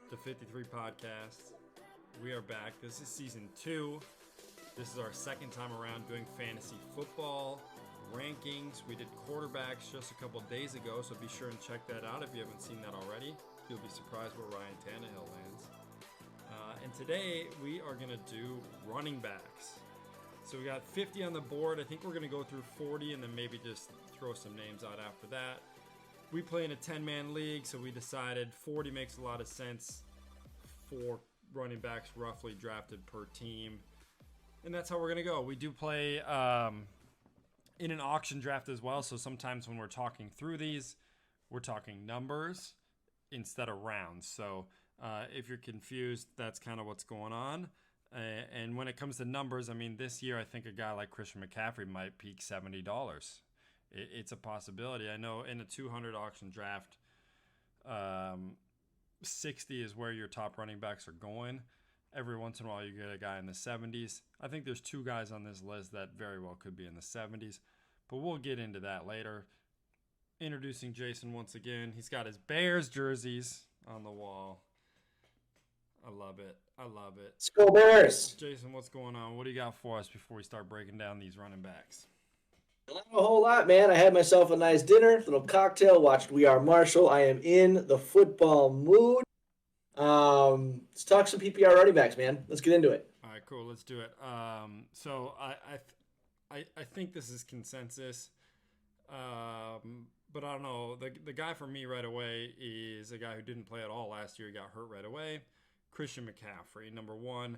the 53 podcast. We are back. This is season 2. This is our second time around doing fantasy football rankings. We did quarterbacks just a couple days ago, so be sure and check that out if you haven't seen that already. You'll be surprised where Ryan Tannehill lands. And today we are going to do running backs. So we got 50 on the board. I think we're going to go through 40 and then maybe just throw some names out after that. We play in a 10-man league, so we decided 40 makes a lot of sense for running backs roughly drafted per team. And that's how we're going to go. We do play in an auction draft as well, so sometimes when we're talking through these, we're talking numbers instead of rounds. So if you're confused, that's kind of what's going on. And when it comes to numbers, I mean, this year I think a guy like Christian McCaffrey might peak $70. It's a possibility. I know in a 200 auction draft, 60 is where your top running backs are going. Every once in a while you get a guy in the 70s. I think there's 2 guys on this list that very well could be in the 70s, but we'll get into that later. Introducing Jason once again. He's got his Bears jerseys on the wall. I love it. Let's go Bears. Jason, what's going on? What do you got for us before we start breaking down these running backs? Not a whole lot, man. I had myself a nice dinner, little cocktail, watched We Are Marshall. I am in the football mood. Let's talk some PPR running backs, man. Let's get into it. All right, cool. Let's do it. So I think this is consensus, but I don't know. The guy for me right away is a guy who didn't play at all last year. He got hurt right away. Christian McCaffrey, number 1.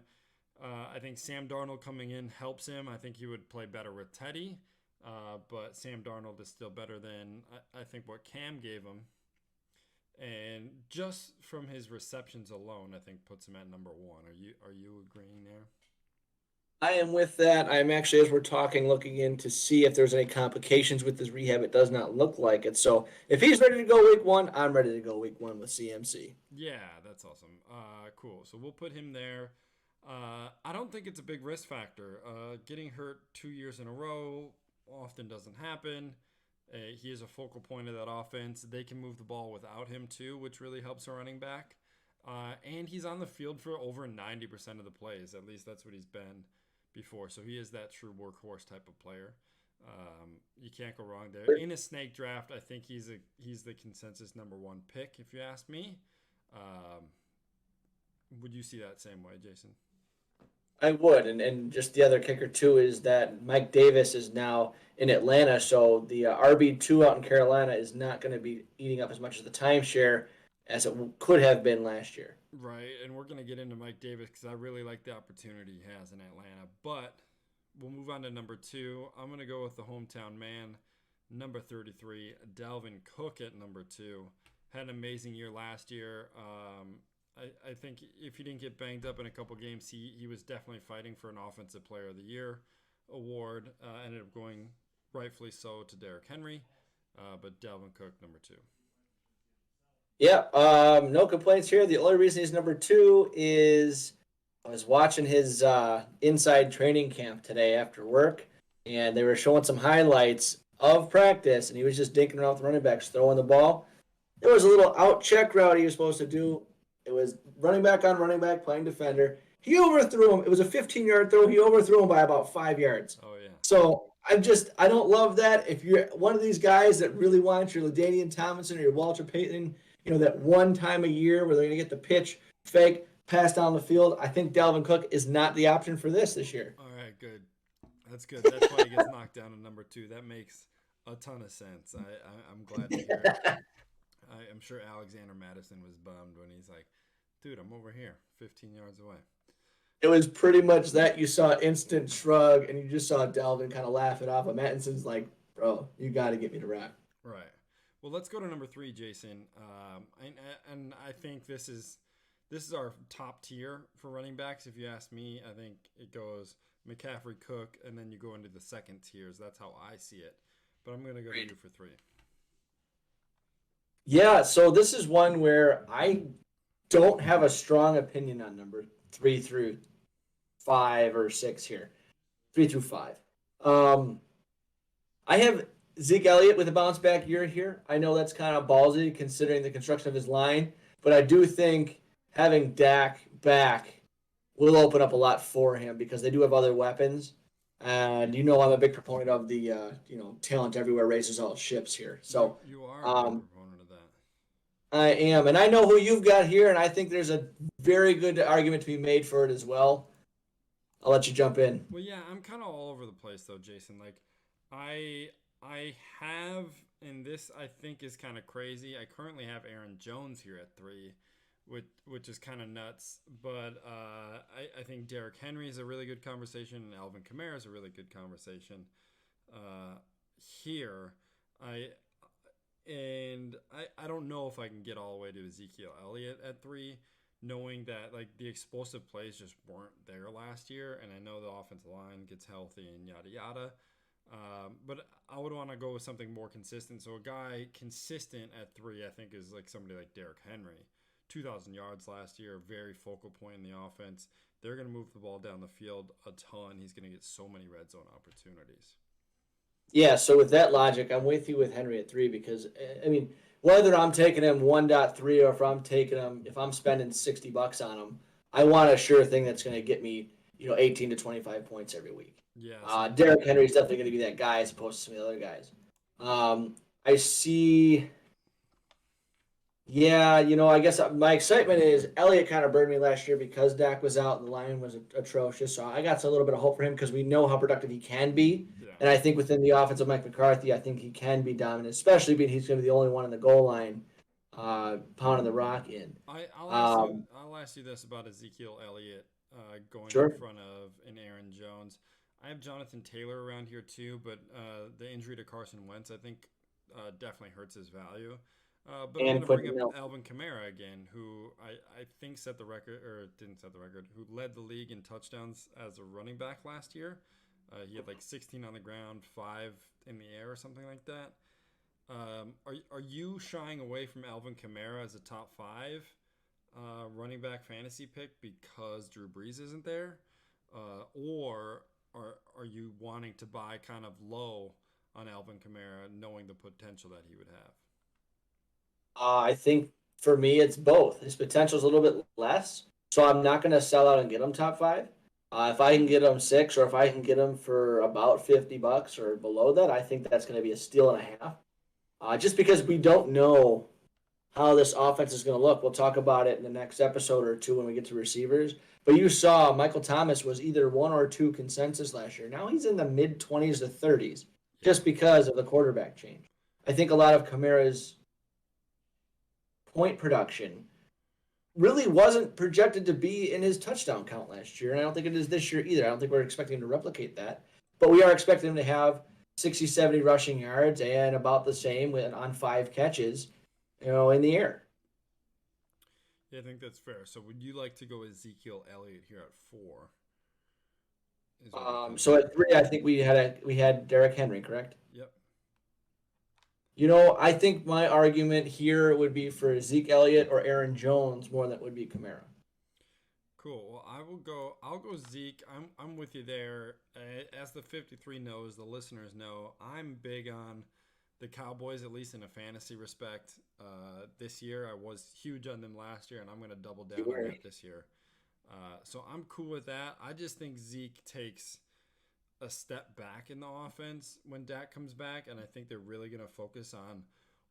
I think Sam Darnold coming in helps him. I think he would play better with Teddy. But Sam Darnold is still better than I think what Cam gave him. And just from his receptions alone, I think puts him at number 1. Are you agreeing there? I am with that. I'm actually, as we're talking, looking in to see if there's any complications with his rehab. It does not look like it. So if he's ready to go week 1, I'm ready to go week 1 with CMC. Yeah, that's awesome. Cool. So we'll put him there. I don't think it's a big risk factor. Getting hurt 2 years in a row often doesn't happen. He is a focal point of that offense. They can move the ball without him too, which really helps a running back. And he's on the field for over 90% of the plays. At least that's what he's been before. So he is that true workhorse type of player. You can't go wrong there. In a snake draft, I think he's the consensus number 1 pick, if you ask me. Would you see that same way, Jason? I would, and just the other kicker too is that Mike Davis is now in Atlanta, so the RB2 out in Carolina is not going to be eating up as much of the timeshare as it could have been last year. Right, and we're going to get into Mike Davis because I really like the opportunity he has in Atlanta. But we'll move on to number 2. I'm going to go with the hometown man, number 33, Dalvin Cook at number 2. Had an amazing year last year. I think if he didn't get banged up in a couple games, he was definitely fighting for an Offensive Player of the Year award. Ended up going rightfully so to Derrick Henry, but Dalvin Cook, number 2. Yeah, no complaints here. The only reason he's number 2 is I was watching his inside training camp today after work, and they were showing some highlights of practice, and he was just dinking around with the running backs, throwing the ball. There was a little out check route he was supposed to do. It was running back on running back, playing defender. He overthrew him. It was a 15-yard throw. He overthrew him by about 5 yards. Oh, yeah. So I don't love that. If you're one of these guys that really wants your LaDainian Tomlinson or your Walter Payton, that one time a year where they're going to get the pitch, fake, pass down the field, I think Dalvin Cook is not the option for this year. All right, good. That's good. That's why he gets knocked down to number 2. That makes a ton of sense. I'm glad to hear it. I'm sure Alexander Madison was bummed when he's like, dude, I'm over here, 15 yards away. It was pretty much that. You saw instant shrug, and you just saw Dalvin kind of laugh it off. But Mattinson's like, bro, you got to get me to rock. Right. Well, let's go to number 3, Jason. And I think this is our top tier for running backs. If you ask me, I think it goes McCaffrey, Cook, and then you go into the second tiers. That's how I see it. But I'm going to go to you for 3. Yeah, so this is one where I don't have a strong opinion on number 3 through 5 or 6 here. 3 through 5. I have Zeke Elliott with a bounce back year here. I know that's kind of ballsy considering the construction of his line, but I do think having Dak back will open up a lot for him because they do have other weapons. And I'm a big proponent of the talent everywhere raises all ships here. You So you are a big um, proponent of that. I am, and I know who you've got here, and I think there's a very good argument to be made for it as well. I'll let you jump in. Well, yeah, I'm kind of all over the place though, Jason. Like, I I have, and this I think is kind of crazy. I currently have Aaron Jones here at 3, which is kind of nuts. But I think Derrick Henry is a really good conversation, and Alvin Kamara is a really good conversation. Uh, Here, I I don't know if I can get all the way to Ezekiel Elliott at 3, knowing that like the explosive plays just weren't there last year, and I know the offensive line gets healthy and yada yada. But I would want to go with something more consistent. So a guy consistent at 3, I think, is like somebody like Derrick Henry. 2,000 yards last year, very focal point in the offense. They're going to move the ball down the field a ton. He's going to get so many red zone opportunities. Yeah, so with that logic, I'm with you with Henry at 3 because I mean, whether I'm taking him 1.3 or if I'm spending $60 on him, I want a sure thing that's going to get me 18 to 25 points every week. Yeah, so Derrick Henry is definitely going to be that guy as opposed to some of the other guys. I see. Yeah, I guess my excitement is Elliott kind of burned me last year because Dak was out and the line was atrocious. So I got a little bit of hope for him because we know how productive he can be. yeah. And I think within the offense of Mike McCarthy, I think he can be dominant, especially being he's going to be the only one in the goal line pounding the rock in. Um, I'll ask you this about Ezekiel Elliott going in sure. front of an Aaron Jones. I have Jonathan Taylor around here too, but the injury to Carson Wentz I think definitely hurts his value. But I'm going And to bring Quentin up Nelson. Alvin Kamara again, who I think set the record, or didn't set the record, who led the league in touchdowns as a running back last year. He had like 16 on the ground, 5 in the air, or something like that. Are you shying away from Alvin Kamara as a top 5 running back fantasy pick because Drew Brees isn't there, or are you wanting to buy kind of low on Alvin Kamara, knowing the potential that he would have? I think for me, it's both. His potential is a little bit less, so I'm not going to sell out and get him top 5. If I can get him 6, or if I can get him for about $50 or below that, I think that's going to be a steal and a half. Just because we don't know how this offense is going to look. We'll talk about it in the next episode or two when we get to receivers. But you saw Michael Thomas was either 1 or 2 consensus last year. Now he's in the mid 20s to 30s Yeah. just because of the quarterback change. I think a lot of Kamara's point production really wasn't projected to be in his touchdown count last year. And I don't think it is this year either. I don't think we're expecting him to replicate that. But we are expecting him to have 60, 70 rushing yards and about the same on 5 catches, in the air. Yeah, I think that's fair. So would you like to go Ezekiel Elliott here at 4? Is what you're So thinking? at 3, I think we had Derrick Henry, correct? Yep. I think my argument here would be for Zeke Elliott or Aaron Jones more than it would be Kamara. Cool. Well, I will go. I'll go Zeke. I'm with you there. As the 53 knows, the listeners know, I'm big on the Cowboys, at least in a fantasy respect. This year, I was huge on them last year, and I'm going to double down You on were. that this year. So I'm cool with that. I just think Zeke takes a step back in the offense when Dak comes back, and I think they're really going to focus on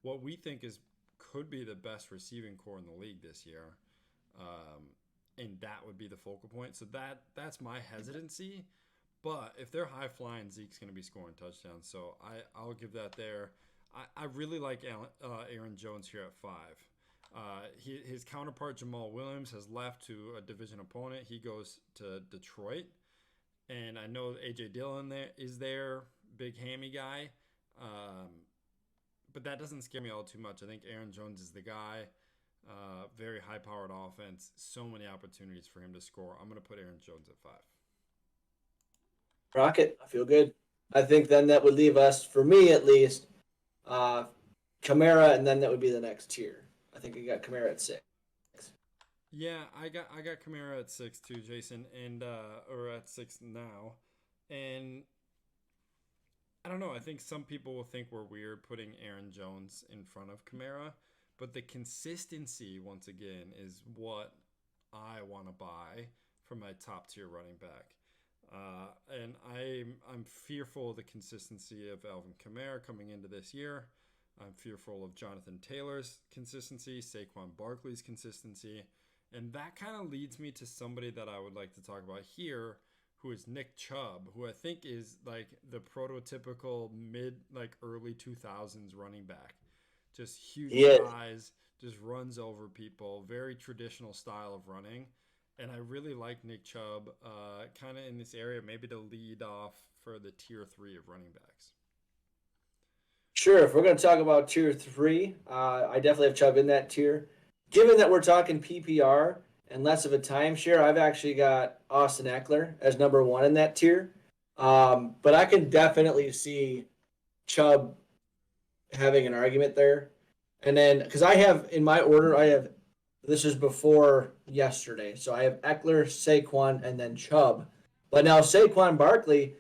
what we think is could be the best receiving core in the league this year. And that would be the focal point. So that's my hesitancy. But if they're high flying, Zeke's going to be scoring touchdowns. So I'll give that there. I really like Aaron Jones here at 5. His counterpart Jamal Williams has left to a division opponent. He goes to Detroit, and I know AJ Dillon there, big hammy guy. But that doesn't scare me all too much. I think Aaron Jones is the guy. Very high powered offense. So many opportunities for him to score. I'm going to put Aaron Jones at 5. Rocket, I feel good. I think then that would leave us, for me at least, uh, Kamara, and then that would be the next tier. I think we got Kamara at 6. Yeah, I got Kamara at 6 too, Jason, and or at 6 now, and I don't know. I think some people will think we're weird putting Aaron Jones in front of Kamara, but the consistency once again is what I want to buy for my top tier running back. And I'm fearful of the consistency of Alvin Kamar coming into this year. I'm fearful of Jonathan Taylor's consistency, Saquon Barkley's consistency. And that kind of leads me to somebody that I would like to talk about here, who is Nick Chubb, who I think is like the prototypical early 2000s running back. Just huge He is. size, just runs over people, very traditional style of running. And I really like Nick Chubb kind of in this area, maybe to lead off for the tier 3 of running backs. Sure, if we're going to talk about tier three, I definitely have Chubb in that tier. Given that we're talking PPR and less of a timeshare, I've actually got Austin Eckler as number one in that tier. But I can definitely see Chubb having an argument there. And then, because I have in my order, this is before yesterday. So I have Eckler, Saquon, and then Chubb. But now Saquon Barkley,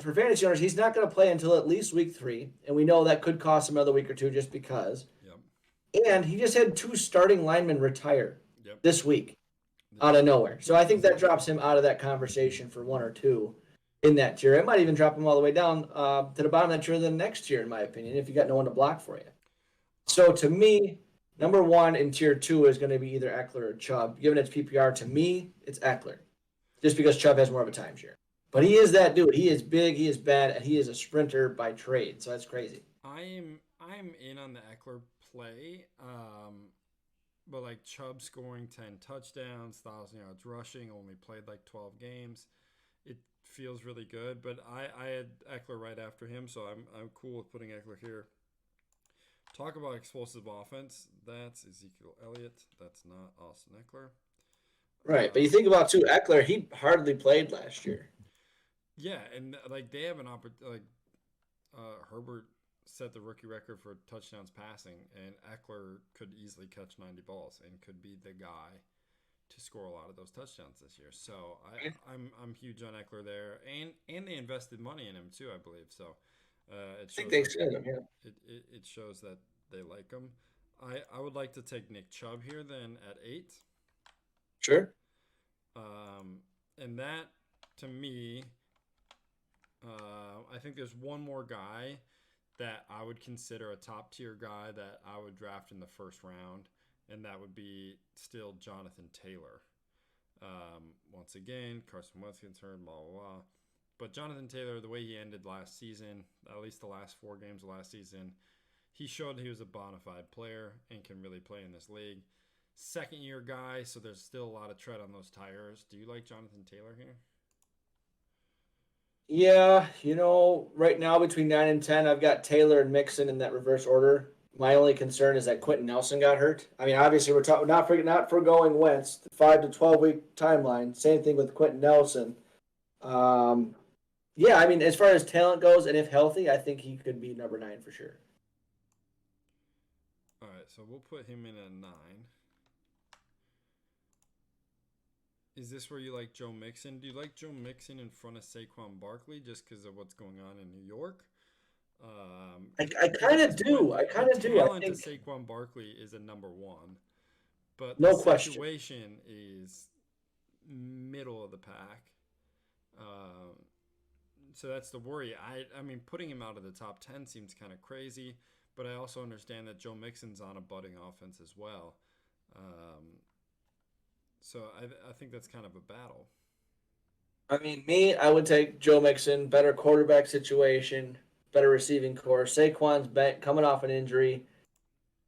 for fantasy owners, he's not going to play until at least week 3. And we know that could cost him another week or two just because. Yep. And he just had 2 starting linemen retire Yep. this week out of nowhere. So I think that drops him out of that conversation for 1 or 2 in that tier. It might even drop him all the way down to the bottom of that tier the next year, in my opinion, if you got no one to block for you. So to me, number 1 in tier 2 is going to be either Eckler or Chubb. Given its PPR, to me, it's Eckler, just because Chubb has more of a timeshare. But he is that dude. He is big, he is bad, and he is a sprinter by trade. So that's crazy. I'm in on the Eckler play, but like Chubb scoring 10 touchdowns, 1,000 yards rushing, only played like 12 games. It feels really good, but I had Eckler right after him, so I'm cool with putting Eckler here. Talk about explosive offense. That's Ezekiel Elliott. That's not Austin Eckler. Right, but you think about too, Eckler, he hardly played last year. Yeah, and like they have an opportunity. Herbert set the rookie record for touchdowns passing, and Eckler could easily catch 90 balls and could be the guy to score a lot of those touchdowns this year. So I'm huge on Eckler there, and they invested money in him too, I believe. So it I think shows they that said him, yeah. it shows that they like him. I would like to take Nick Chubb here then at 8. Sure. And that to me, I think there's one more guy that I would consider a top tier guy that I would draft in the first round, and that would be still Jonathan Taylor. Once again, Carson Wentz concerned, blah, blah, blah. But Jonathan Taylor, the way he ended last season, at least the last 4 games of last season, he showed he was a bona fide player and can really play in this league. Second year guy, so there's still a lot of tread on those tires. Do you like Jonathan Taylor here? Yeah, right now between 9 and 10, I've got Taylor and Mixon in that reverse order. My only concern is that Quentin Nelson got hurt. I mean, obviously we're talking not foregoing Wentz, the 5 to 12 week timeline. Same thing with Quentin Nelson. Yeah, I mean, as far as talent goes, and if healthy, I think he could be number 9 for sure. All right, so we'll put him in at 9. Is this where you like Joe Mixon? Do you like Joe Mixon in front of Saquon Barkley just because of what's going on in New York? I kind of do. I kind of do. Talent I to think Saquon Barkley is a number 1, but the no question. situation is middle of the pack. So that's the worry. I mean, putting him out of the top 10 seems kind of crazy, but I also understand that Joe Mixon's on a budding offense as well. So I think that's kind of a battle. I mean, I would take Joe Mixon, better quarterback situation, better receiving core. Saquon's coming off an injury.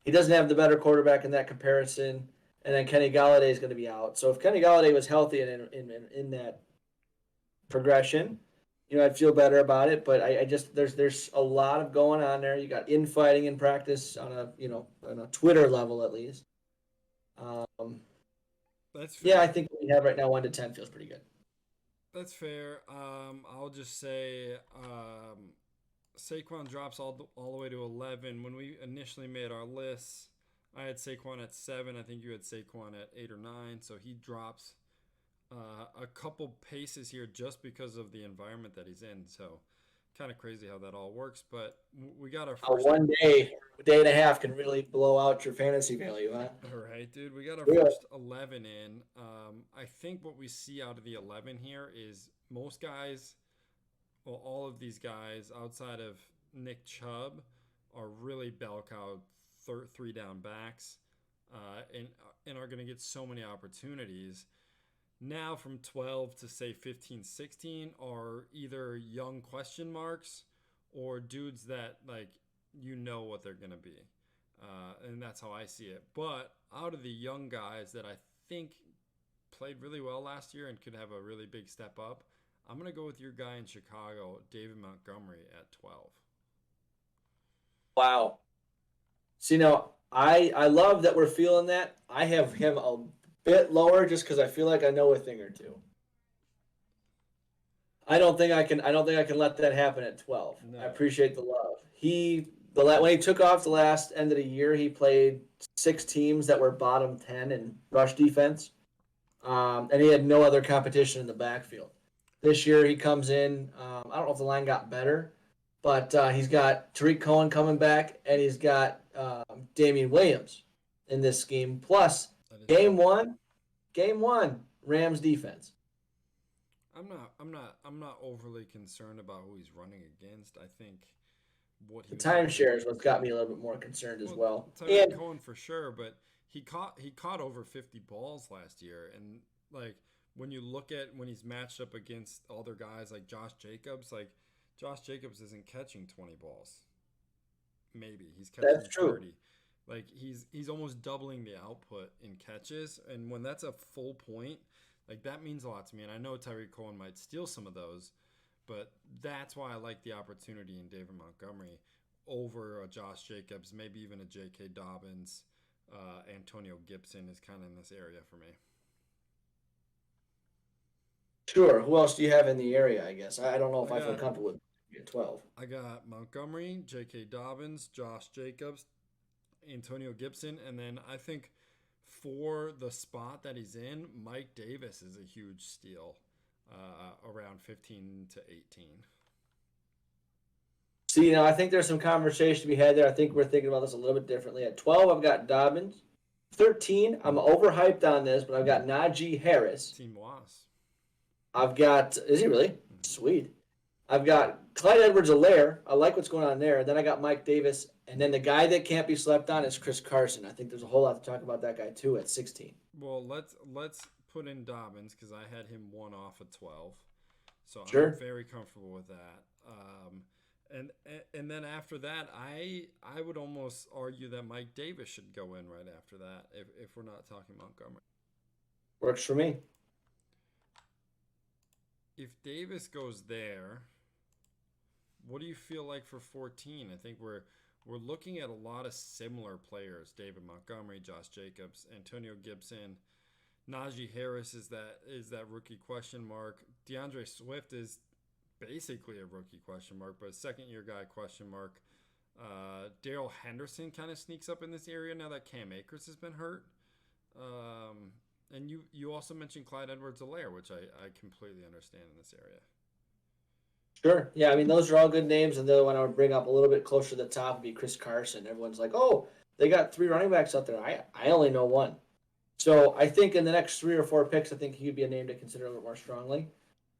He doesn't have the better quarterback in that comparison. And then Kenny Galladay is going to be out. So if Kenny Galladay was healthy and in that progression, I'd feel better about it. But I just there's a lot of going on there. You got infighting in practice on a Twitter level at least. That's fair. Yeah, I think what we have right now 1 to 10 feels pretty good. That's fair. I'll just say Saquon drops all the way to 11. When we initially made our lists, I had Saquon at 7. I think you had Saquon at 8 or 9. So he drops a couple paces here just because of the environment that he's in. So kind of crazy how that all works. But we got our How first. one day, a day and a half can really blow out your fantasy value, huh? All right, dude. We got our Really? first 11 in. I think what we see out of the 11 here is most guys, well, all of these guys outside of Nick Chubb are really bell cow three down backs, and are going to get so many opportunities. Now from 12 to say 15, 16 are either young question marks or dudes that what they're going to be. And that's how I see it. But out of the young guys that I think played really well last year and could have a really big step up, I'm going to go with your guy in Chicago, David Montgomery, at 12. Wow. See, now I love that we're feeling that. I have him a bit lower just because I feel like I know a thing or two. I don't think I can. I don't think I can let that happen at 12. I No. appreciate the love. When he took off the last end of the year, he played 6 teams that were bottom 10 in rush defense, and he had no other competition in the backfield. This year, he comes in. I don't know if the line got better, but he's got Tariq Cohen coming back, and he's got Damian Williams in this scheme. Plus, That is game true. one, Rams defense. I'm not overly concerned about who he's running against. I think what The he was able to timeshare is what's got me a little bit more concerned as well, well. Tyreek And Cohen for sure, but he caught over 50 balls last year, and like when you look at when he's matched up against other guys like Josh Jacobs isn't catching 20 balls. Maybe he's that's catching true. 30. Like he's almost doubling the output in catches, and when that's a full point, like that means a lot to me. And I know Tyreek Cohen might steal some of those, but that's why I like the opportunity in David Montgomery over a Josh Jacobs, maybe even a J.K. Dobbins. Antonio Gibson is kind of in this area for me. Sure. Who else do you have in the area? I guess I don't know if I I feel got comfortable with at 12. I got Montgomery, J.K. Dobbins, Josh Jacobs, Antonio Gibson, and then I think for the spot that he's in, Mike Davis is a huge steal, around 15 to 18. See, I think there's some conversation to be had there. I think we're thinking about this a little bit differently. At 12, I've got Dobbins. 13, I'm overhyped on this, but I've got Najee Harris. Team Was. I've got, is he really? Mm-hmm. Sweet. I've got Clyde Edwards-Helaire. I like what's going on there. Then I got Mike Davis. And then the guy that can't be slept on is Chris Carson. I think there's a whole lot to talk about that guy, too, at 16. Well, let's put in Dobbins because I had him one off at 12, so I'm Sure. very comfortable with that. And then after that, I would almost argue that Mike Davis should go in right after that if we're not talking Montgomery. Works for me. If Davis goes there, what do you feel like for 14? I think we're looking at a lot of similar players: David Montgomery, Josh Jacobs, Antonio Gibson, Najee Harris is that rookie question mark. DeAndre Swift is basically a rookie question mark, but a second year guy question mark. Daryl Henderson kind of sneaks up in this area now that Cam Akers has been hurt. And you also mentioned Clyde Edwards-Helaire, which I completely understand in this area. Sure. Yeah, I mean, those are all good names. And the other one I would bring up a little bit closer to the top would be Chris Carson. Everyone's like, oh, they got 3 running backs out there. I only know one. So I think in the next 3 or 4 picks, I think he would be a name to consider a little more strongly.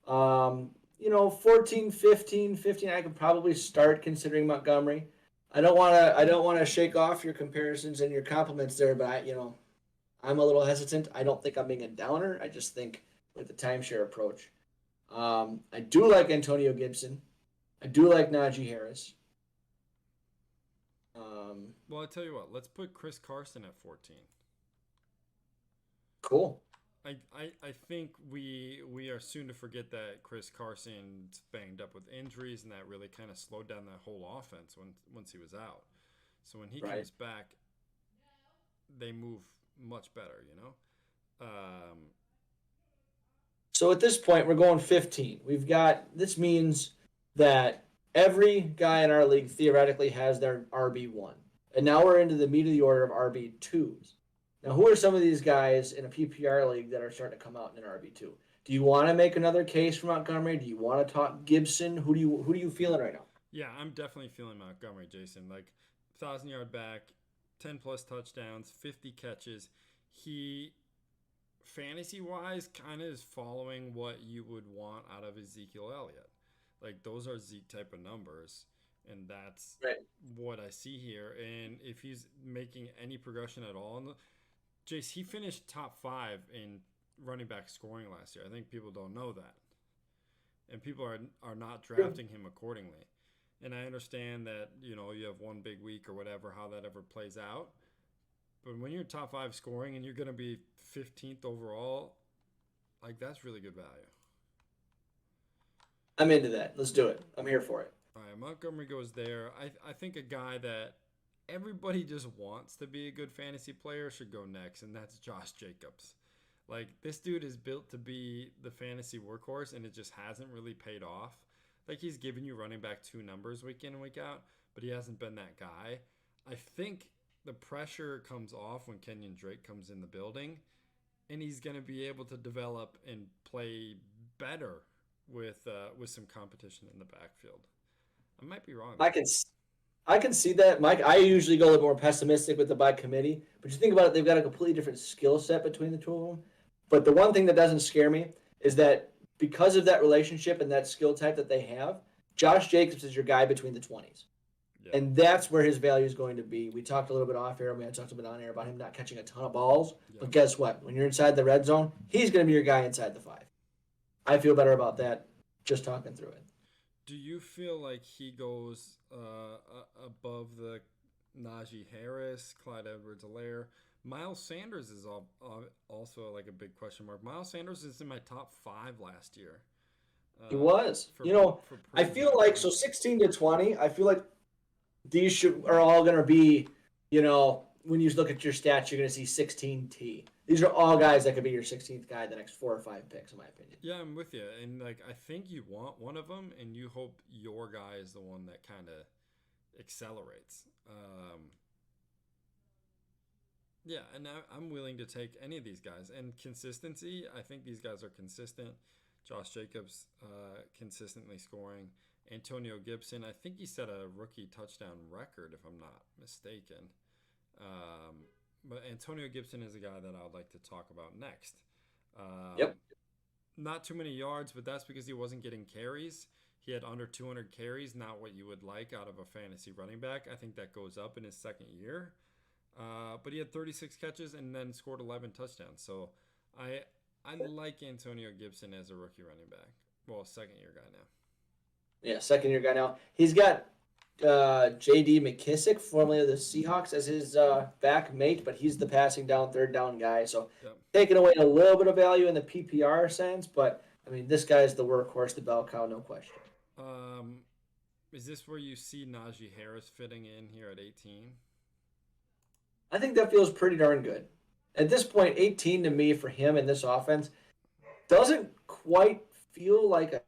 14, 15, I could probably start considering Montgomery. I don't want to shake off your comparisons and your compliments there, but I'm a little hesitant. I don't think I'm being a downer. I just think with the timeshare approach. I do like Antonio Gibson. I do like Najee Harris. Well, I tell you what, let's put Chris Carson at 14. Cool. I think we are soon to forget that Chris Carson's banged up with injuries, and that really kind of slowed down that whole offense once he was out. So when he Right. comes back, they move much better, you know? So at this point, we're going 15. This means that every guy in our league theoretically has their RB1. And now we're into the meat of the order of RB2s. Now, who are some of these guys in a PPR league that are starting to come out in an RB2? Do you want to make another case for Montgomery? Do you want to talk Gibson? Who do you feeling right now? Yeah, I'm definitely feeling Montgomery, Jason. Like 1,000 yard back, 10 plus touchdowns, 50 catches. He fantasy wise kind of is following what you would want out of Ezekiel Elliott. Like those are Zeke type of numbers, and that's Right. what I see here. And if he's making any progression at all, Jace, he finished top 5 in running back scoring last year. I think people don't know that, and people are not drafting him accordingly. And I understand that you have one big week or whatever, how that ever plays out. But when you're top 5 scoring and you're going to be 15th overall, like that's really good value. I'm into that. Let's do it. I'm here for it. All right, Montgomery goes there. I think a guy that everybody just wants to be a good fantasy player should go next, and that's Josh Jacobs. Like this dude is built to be the fantasy workhorse, and it just hasn't really paid off. Like he's giving you running back 2 numbers week in and week out, but he hasn't been that guy. I think the pressure comes off when Kenyon Drake comes in the building, and he's going to be able to develop and play better with some competition in the backfield. I might be wrong. I can see that, Mike. I usually go a little more pessimistic with the by committee, but you think about it, they've got a completely different skill set between the two of them. But the one thing that doesn't scare me is that because of that relationship and that skill type that they have, Josh Jacobs is your guy between the 20s. Yeah. And that's where his value is going to be. We talked a little bit off air. I talked a bit on air about him not catching a ton of balls. Yeah. But guess what? When you're inside the red zone, he's going to be your guy inside the 5. I feel better about that just talking through it. Do you feel like he goes above the Najee Harris, Clyde Edwards-Helaire? Miles Sanders is also like a big question mark. Miles Sanders is in my top 5 last year. He was. I feel like, so 16 to 20, I feel like these are all going to be, when you look at your stats, you're going to see 16T. These are all guys that could be your 16th guy the next 4 or 5 picks, in my opinion. Yeah, I'm with you. And, I think you want one of them, and you hope your guy is the one that kind of accelerates. Yeah, and I'm willing to take any of these guys. And consistency, I think these guys are consistent. Josh Jacobs consistently scoring. Antonio Gibson, I think he set a rookie touchdown record, if I'm not mistaken. But Antonio Gibson is a guy that I would like to talk about next. Yep. Not too many yards, but that's because he wasn't getting carries. He had under 200 carries, not what you would like out of a fantasy running back. I think that goes up in his second year. But he had 36 catches and then scored 11 touchdowns. So I like Antonio Gibson as a rookie running back. Well, second-year guy now. Yeah, second-year guy now. He's got J.D. McKissick, formerly of the Seahawks, as his back mate, but he's the passing down, third down guy. So taking away a little bit of value in the PPR sense, but, this guy is the workhorse, the bell cow, no question. Is this where you see Najee Harris fitting in here at 18? I think that feels pretty darn good. At this point, 18 to me for him in this offense doesn't quite feel like a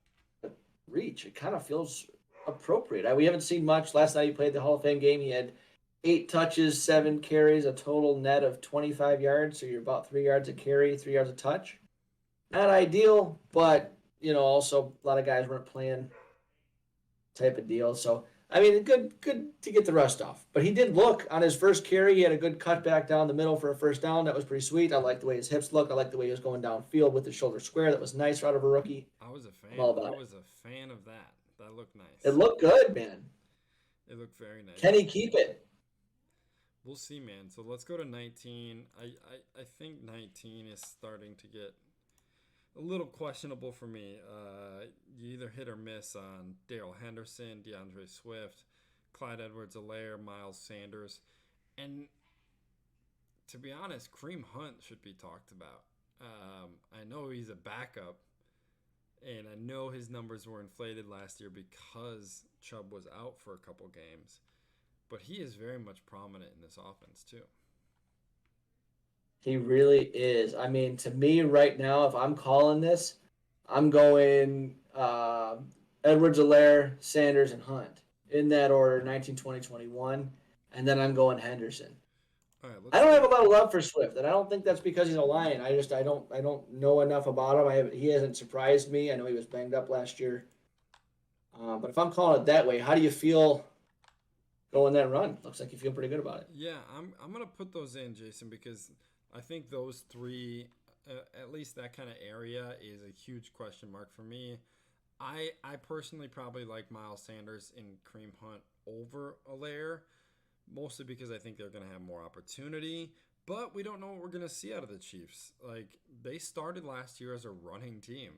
reach. It kind of feels appropriate. We haven't seen much. Last night he played the Hall of Fame game. He had 8 touches, 7 carries, a total net of 25 yards. So you're about 3 yards a carry, 3 yards a touch. Not ideal, but, also a lot of guys weren't playing type of deal. So, good to get the rust off. But he did look on his first carry. He had a good cutback down the middle for a first down. That was pretty sweet. I like the way his hips looked. I like the way he was going downfield with the shoulder square. That was nice out of a rookie. I was a fan. I was a fan of that. That looked nice. It looked good, man. It looked very nice. Can he keep it? We'll see, man. So let's go to 19. I think 19 is starting to get a little questionable for me. You either hit or miss on Darrell Henderson, DeAndre Swift, Clyde Edwards-Helaire, Miles Sanders. And to be honest, Kareem Hunt should be talked about. I know he's a backup, and I know his numbers were inflated last year because Chubb was out for a couple games. But he is very much prominent in this offense, too. He really is. To me right now, if I'm calling this, I'm going Edwards-Helaire, Sanders, and Hunt. In that order, 19, 20, 21. And then I'm going Henderson. All right, I let's don't take. have a lot of love for Swift, and I don't think that's because he's a Lion. I don't know enough about him. He hasn't surprised me. I know he was banged up last year, but if I'm calling it that way, how do you feel going that run? Looks like you feel pretty good about it. Yeah, I'm gonna put those in, Jason, because I think those three, at least that kind of area, is a huge question mark for me. I personally probably like Miles Sanders and Kareem Hunt over Alaire, mostly because I think they're going to have more opportunity. But we don't know what we're going to see out of the Chiefs. Like, they started last year as a running team.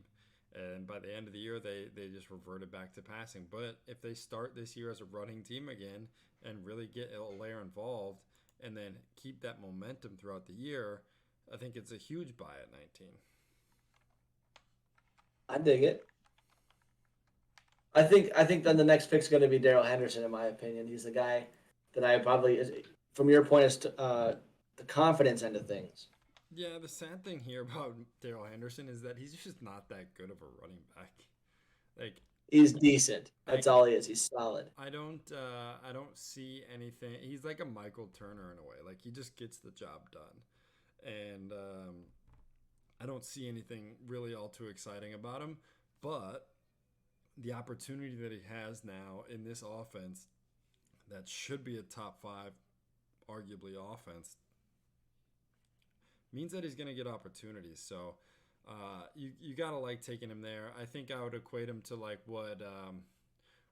And by the end of the year, they just reverted back to passing. But if they start this year as a running team again and really get Alaire involved and then keep that momentum throughout the year, I think it's a huge buy at 19. I dig it. I think then the next pick's going to be Daryl Henderson, in my opinion. He's the guy that I probably, from your point, is the confidence end of things. Yeah, the sad thing here about Daryl Henderson is that he's just not that good of a running back. Like, He's decent. I That's all he is. He's solid. I don't see anything. He's like a Michael Turner in a way. Like, he just gets the job done, and I don't see anything really all too exciting about him. But the opportunity that he has now in this offense, that should be a top five, arguably offense, means that he's going to get opportunities. So you gotta like taking him there. I think I would equate him to like what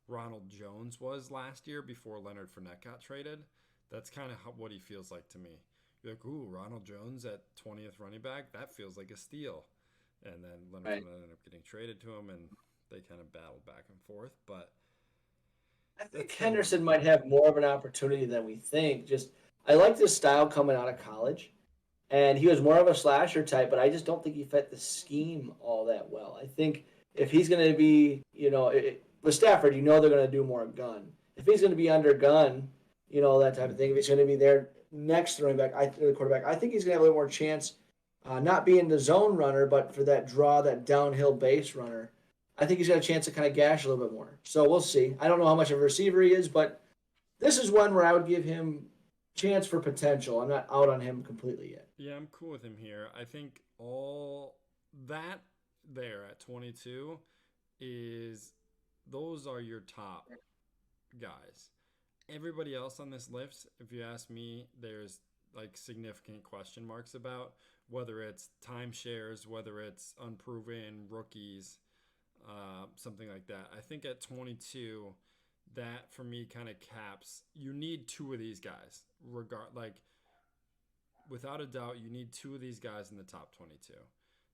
Ronald Jones was last year before Leonard Fournette got traded. That's kind of what he feels like to me. You're like, ooh, Ronald Jones at 20th running back, that feels like a steal. And then Leonard Right. Fournette ended up getting traded to him, and they kind of battled back and forth. But I think that's kind of where my Henderson head might is. have more of an opportunity than we think. Just I like this style coming out of college, and he was more of a slasher type, but I just don't think he fit the scheme all that well. I think if he's going to be, with Stafford, they're going to do more gun. If he's going to be under gun, that type of thing. If he's going to be there next to the quarterback, I think he's going to have a little more chance, not being the zone runner, but for that draw, that downhill base runner. I think he's got a chance to kind of gash a little bit more. So we'll see. I don't know how much of a receiver he is, but this is one where I would give him chance for potential. I'm not out on him completely yet. Yeah, I'm cool with him here. I think all that there at 22 is those are your top guys. Everybody else on this list, if you ask me, there's like significant question marks about whether it's timeshares, whether it's unproven rookies, something like that. I think at 22, that for me kind of caps. You need two of these guys, without a doubt, you need two of these guys in the top 22.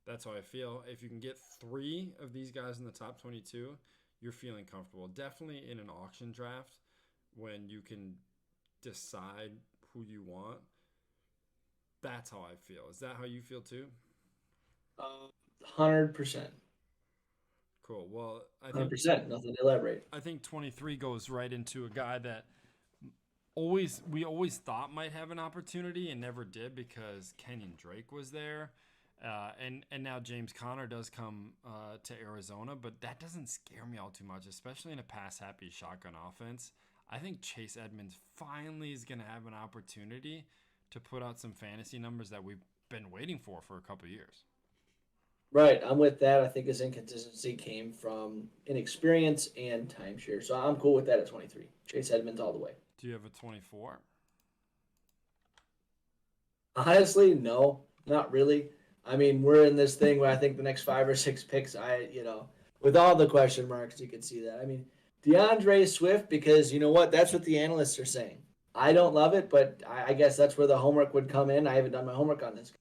That's how I feel. If you can get three of these guys in the top 22, you're feeling comfortable. Definitely in an auction draft when you can decide who you want. That's how I feel. Is that how you feel too? 100%. Cool. Well, 100%. Nothing to elaborate. I think 23 goes right into a guy that we always thought might have an opportunity and never did because Kenyon Drake was there. And now James Conner does come to Arizona, but that doesn't scare me all too much, especially in a pass happy shotgun offense. I think Chase Edmonds finally is going to have an opportunity to put out some fantasy numbers that we've been waiting for a couple of years. Right. I'm with that. I think his inconsistency came from inexperience and timeshare. So I'm cool with that at 23. Chase Edmonds all the way. Do you have a 24? Honestly, no, not really. I mean, we're in this thing where I think the next 5 or 6 picks, with all the question marks, you can see that. I mean, DeAndre Swift, because you know what? That's what the analysts are saying. I don't love it, but I guess that's where the homework would come in. I haven't done my homework on this.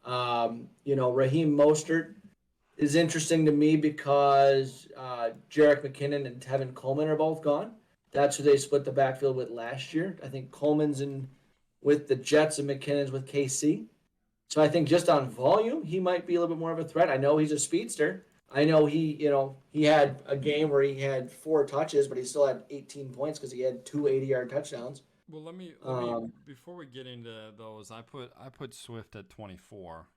Raheem Mostert is interesting to me because Jarek McKinnon and Tevin Coleman are both gone. That's who they split the backfield with last year. I think Coleman's in with the Jets and McKinnon's with KC. So I think just on volume, he might be a little bit more of a threat. I know he's a speedster. I know he had a game where he had 4 touches, but he still had 18 points because he had two 80-yard touchdowns. Well, let me Um, before we get into those, I put Swift at 24.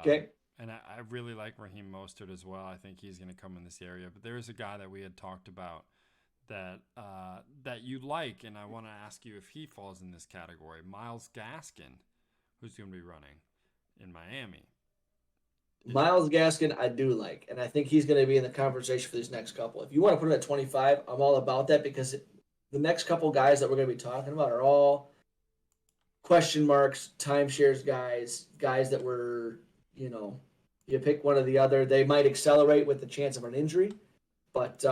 okay. And I really like Raheem Mostert as well. I think he's going to come in this area. But there is a guy that we had talked about that you like, and I want to ask you if he falls in this category. Myles Gaskin, who's going to be running in Miami. Myles Gaskin, I do like, and I think he's going to be in the conversation for these next couple. If you want to put him at 25, I'm all about that because the next couple guys that we're going to be talking about are all question marks, timeshares guys that were, you pick one or the other. They might accelerate with the chance of an injury, but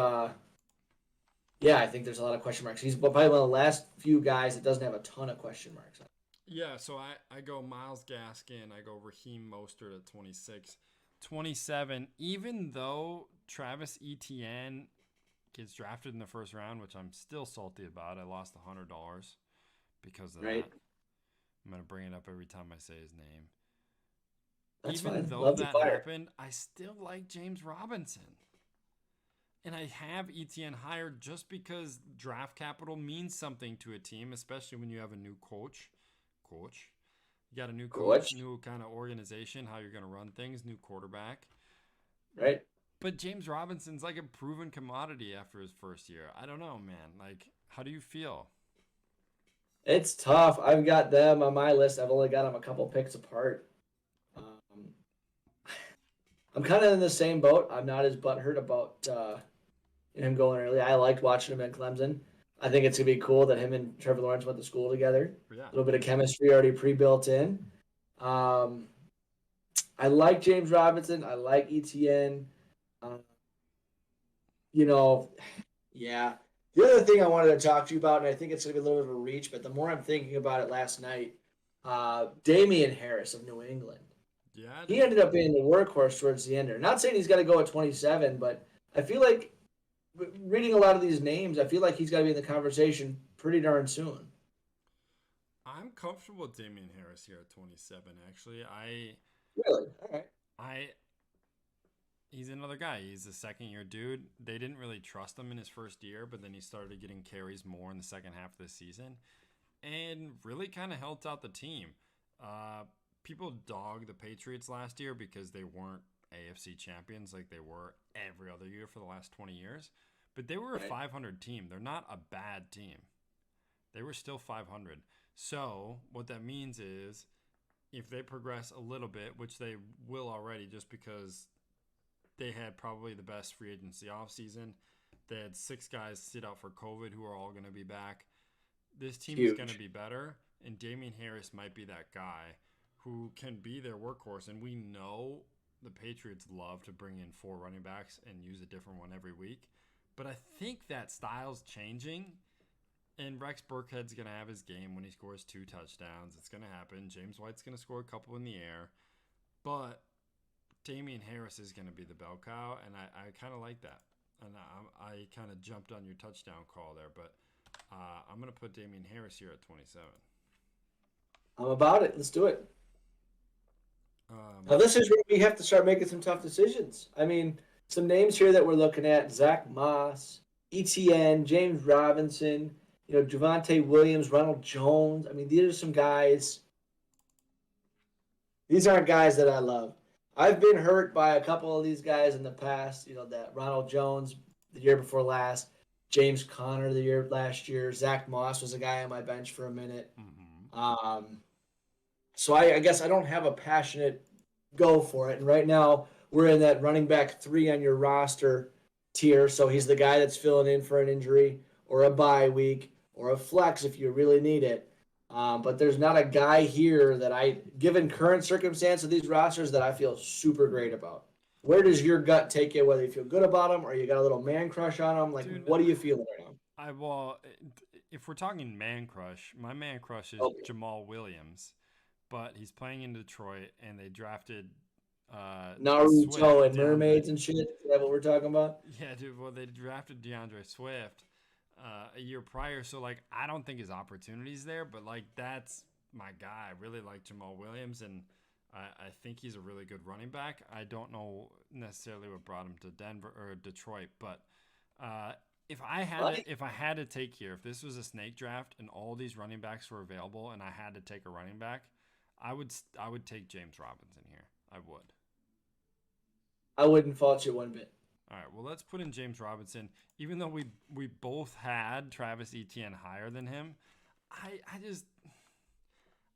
yeah, I think there's a lot of question marks. He's probably one of the last few guys that doesn't have a ton of question marks. Yeah, so I go Myles Gaskin, I go Raheem Mostert at 26. 27, even though Travis Etienne gets drafted in the first round, which I'm still salty about. I lost $100 because of Right? that. I'm going to bring it up every time I say his name. That's Even fine. though Love the that fire. happened, I still like James Robinson. And I have Etienne higher just because draft capital means something to a team, especially when you have a new coach. You got a new coach, Coach, new kind of organization, how you're going to run things, new quarterback. right? But James Robinson's like a proven commodity after his first year. I don't know, man. Like, how do you feel? It's tough. I've got them on my list. I've only got them a couple picks apart. Um, I'm kind of in the same boat. I'm not as butthurt about him going early. I liked watching him at Clemson. I think it's gonna be cool that him and Trevor Lawrence went to school together. Yeah. A little bit of chemistry already pre-built in. Um, I like James Robinson. I like ETN. Uh, you know, yeah. The other thing I wanted to talk to you about, and I think it's going to be a little bit of a reach, but the more I'm thinking about it last night, Damian Harris of New England. Yeah, He dude. ended up being the workhorse towards the end. Not saying he's got to go at 27, but I feel like reading a lot of these names, I feel like he's got to be in the conversation pretty darn soon. I'm comfortable with Damian Harris here at 27, actually. Really? All right. I he's another guy. He's a second year dude. They didn't really trust him in his first year, but then he started getting carries more in the second half of the season and really kind of helped out the team. Uh, People dogged the Patriots last year because they weren't AFC champions like they were every other year for the last 20 years. But they were a Right. 500 team. They're not a bad team. They were still 500. So, what that means is if they progress a little bit, which they will already just because they had probably the best free agency offseason. They had 6 guys sit out for COVID who are all going to be back. This team is going to Huge. be better, and Damian Harris might be that guy who can be their workhorse. And we know the Patriots love to bring in 4 running backs and use a different one every week. But I think that style's changing, and Rex Burkhead's going to have his game when he scores 2 touchdowns. It's going to happen. James White's going to score a couple in the air. But Damian Harris is going to be the bell cow, and I kind of like that. And I kind of jumped on your touchdown call there, but I'm going to put Damian Harris here at 27. I'm about it. Let's do it. Now, Um, this is where we have to start making some tough decisions. I mean, some names here that we're looking at: Zach Moss, ETN, James Robinson, Javante Williams, Ronald Jones. I mean, these are some guys. These aren't guys that I love. I've been hurt by a couple of these guys in the past. That Ronald Jones the year before last, James Conner the year last year, Zach Moss was a guy on my bench for a minute. mhm. Um, so I guess I don't have a passionate go for it. And right now we're in that running back 3 on your roster tier. So he's the guy that's filling in for an injury or a bye week or a flex if you really need it. But there's not a guy here that given current circumstance of these rosters, that I feel super great about. Where does your gut take you? Whether you feel good about them or you got a little man crush on them, like Dude, what are you feeling right now? if we're talking man crush, my man crush is Oh, Jamal Williams, but he's playing in Detroit, and they drafted Naruto Swift, and DeAndre. mermaids and shit. Is that what we're talking about? Yeah, dude. Well, they drafted DeAndre Swift a year prior, so like I don't think his opportunity's there, but like that's my guy. I really like Jamal Williams, and I think he's a really good running back. I don't know necessarily what brought him to Denver or Detroit, but uh, Right. if I had to take here, if this was a snake draft and all these running backs were available, and I had to take a running back, I would take James Robinson here. I would. I wouldn't fault you one bit. All right, well, let's put in James Robinson. Even though we both had Travis Etienne higher than him, I just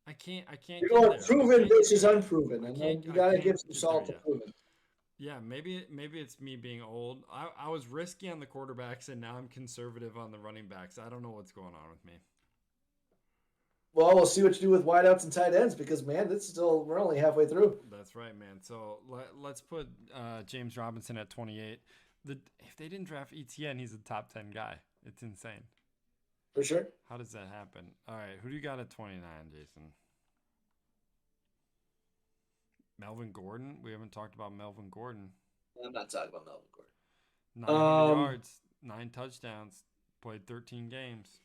I can't You get know, there. I proven can't get versus there yet. unproven. I And then can't you I got to can't give some get there salt to yet. proven. Yeah, maybe it's me being old. I was risky on the quarterbacks and now I'm conservative on the running backs. I don't know what's going on with me. Well, we'll see what you do with wideouts and tight ends because, man, we're only halfway through. That's right, man. So let's put James Robinson at 28. If they didn't draft ETN, he's a top 10 guy. It's insane. For sure. How does that happen? All right, who do you got at 29, Jason? Melvin Gordon? We haven't talked about Melvin Gordon. I'm not talking about Melvin Gordon. 900 yards, 9 touchdowns, played 13 games.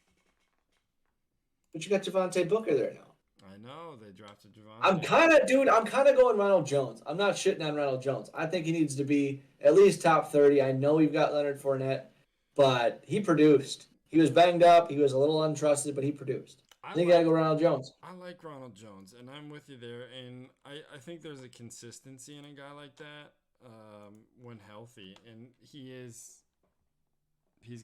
But you got Javante Booker there now. I know they drafted Javante. I'm kind of going Ronald Jones. I'm not shitting on Ronald Jones. I think he needs to be at least top 30. I know we've got Leonard Fournette, but he produced. He was banged up. He was a little untrusted, but he produced. I think I gotta go Ronald Jones. I like Ronald Jones, and I'm with you there. And I think there's a consistency in a guy like that when healthy, and he's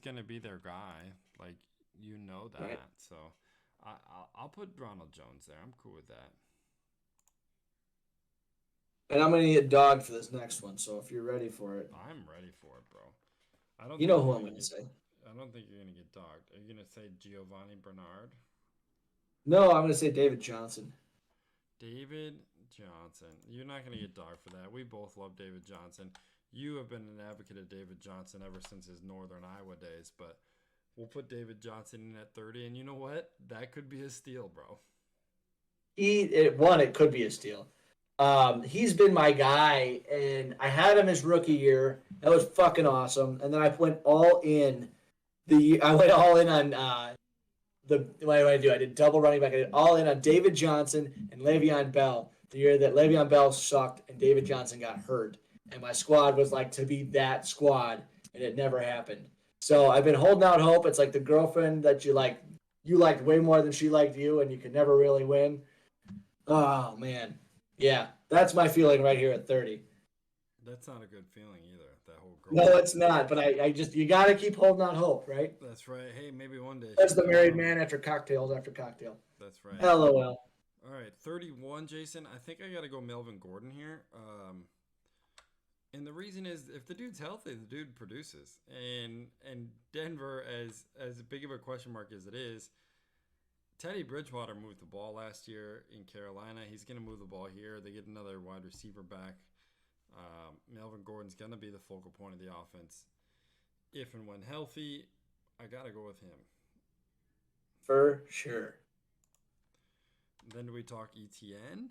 going to be their guy. Like, you know that. Right. So I'll put Ronald Jones there. I'm cool with that. And I'm going to get dogged for this next one, so if you're ready for it. I'm ready for it, bro. I don't. You know who I'm going to say. I don't think you're going to get dogged. Are you going to say Giovanni Bernard? No, I'm going to say David Johnson. David Johnson. You're not going to get dogged for that. We both love David Johnson. You have been an advocate of David Johnson ever since his Northern Iowa days, but we'll put David Johnson in at 30, and you know what? That could be a steal, bro. It could be a steal. He's been my guy, and I had him his rookie year. That was fucking awesome. And then I went all in. I went all in on what did I do? I did double running back. I did all in on David Johnson and Le'Veon Bell. The year that Le'Veon Bell sucked and David Johnson got hurt, and my squad was like to be that squad, and it never happened. So I've been holding out hope. It's like the girlfriend that you liked way more than she liked you, and you could never really win. Oh man. Yeah, that's my feeling right here at 30. That's not a good feeling either. That whole girl. No, it's not. But you got to keep holding out hope, right? That's right. Hey, maybe one day. That's the married man after cocktails after cocktail. That's right. LOL. All right, 31, Jason. I think I got to go Melvin Gordon here. And the reason is if the dude's healthy, the dude produces. And Denver, as big of a question mark as it is, Teddy Bridgewater moved the ball last year in Carolina. He's going to move the ball here. They get another wide receiver back. Melvin Gordon's going to be the focal point of the offense. If and when healthy, I got to go with him. For sure. Then do we talk ETN?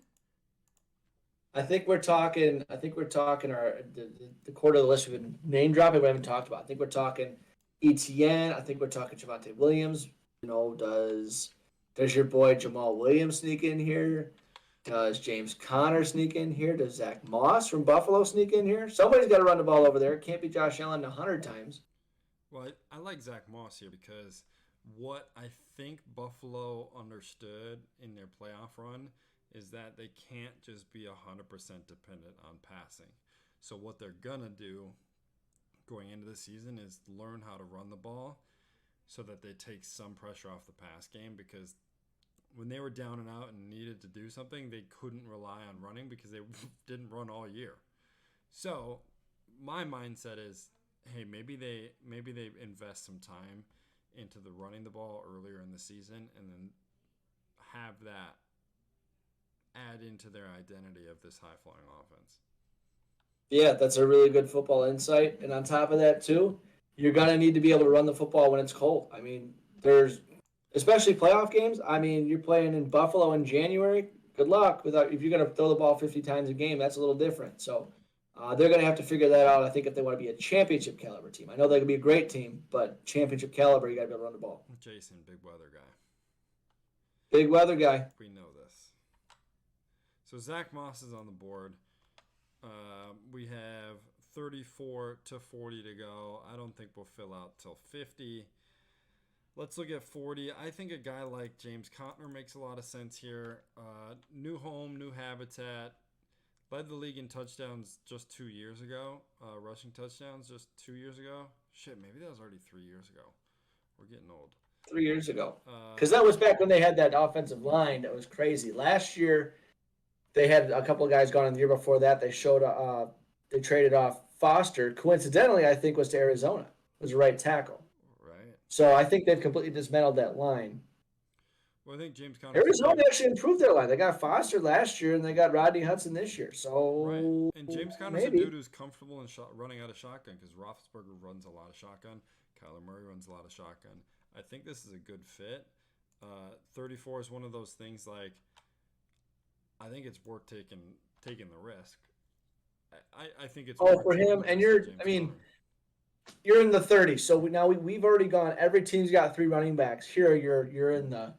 I think we're talking the quarter of the list we've been name dropping, we haven't talked about. I think we're talking ETN. I think we're talking Javonte Williams. Does your boy Jamal Williams sneak in here? Does James Conner sneak in here? Does Zach Moss from Buffalo sneak in here? Somebody's got to run the ball over there. It can't be Josh Allen 100 times. Well, I like Zach Moss here because what I think Buffalo understood in their playoff run is that they can't just be 100% dependent on passing. So what they're going to do going into the season is learn how to run the ball so that they take some pressure off the pass game, because when they were down and out and needed to do something, they couldn't rely on running because they didn't run all year. So my mindset is, hey, maybe they invest some time into the running the ball earlier in the season and then have that add into their identity of this high-flying offense. Yeah, that's a really good football insight. And on top of that, too, you're going to need to be able to run the football when it's cold. I mean, especially playoff games. I mean, you're playing in Buffalo in January. Good luck. If you're going to throw the ball 50 times a game, that's a little different. So they're going to have to figure that out, I think, if they want to be a championship caliber team. I know they can be a great team, but championship caliber, you got to be able to run the ball. Jason, big weather guy. Big weather guy. We know this. So Zach Moss is on the board. We have 34 to 40 to go. I don't think we'll fill out till 50. Let's look at 40. I think a guy like James Conner makes a lot of sense here. New home, new habitat. Led the league in touchdowns just 2 years ago. Rushing touchdowns just 2 years ago. Shit, maybe that was already 3 years ago. We're getting old. 3 years ago. Because Uh, that was back when they had that offensive line that was crazy. Last year, they had a couple of guys gone. In the year before that, they traded off Foster. Coincidentally, I think was to Arizona. Was a right tackle. right. So I think they've completely dismantled that line. Well, I think James Conner's a Arizona big actually improved their line. They got Foster last year, and they got Rodney Hudson this year. right. So And James Conner's a maybe. dude who's comfortable in running out of shotgun because Roethlisberger runs a lot of shotgun. Kyler Murray runs a lot of shotgun. I think this is a good fit. 34 is one of those things like I think it's worth taking the risk. I think it's Oh, worth for taking him, the and risk with you're. I James mean, Conner. you're in the 30s. So we've already gone. Every team's got three running backs. Here, you're in the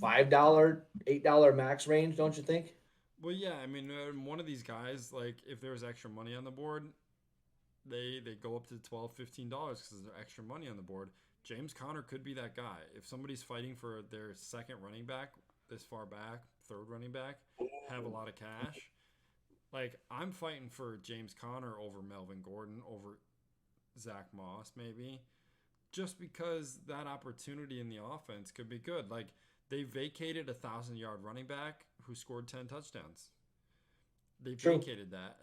$5, $8 max range, don't you think? Well, yeah, I mean, one of these guys, like, if there's extra money on the board, they go up to $12, $15 because there's extra money on the board. James Conner could be that guy. If somebody's fighting for their second running back this far back, third running back, have a lot of cash. Like, I'm fighting for James Conner over Melvin Gordon, over Zach Moss, maybe, just because that opportunity in the offense could be good. Like, they vacated a 1,000-yard running back who scored 10 touchdowns. They True. vacated that.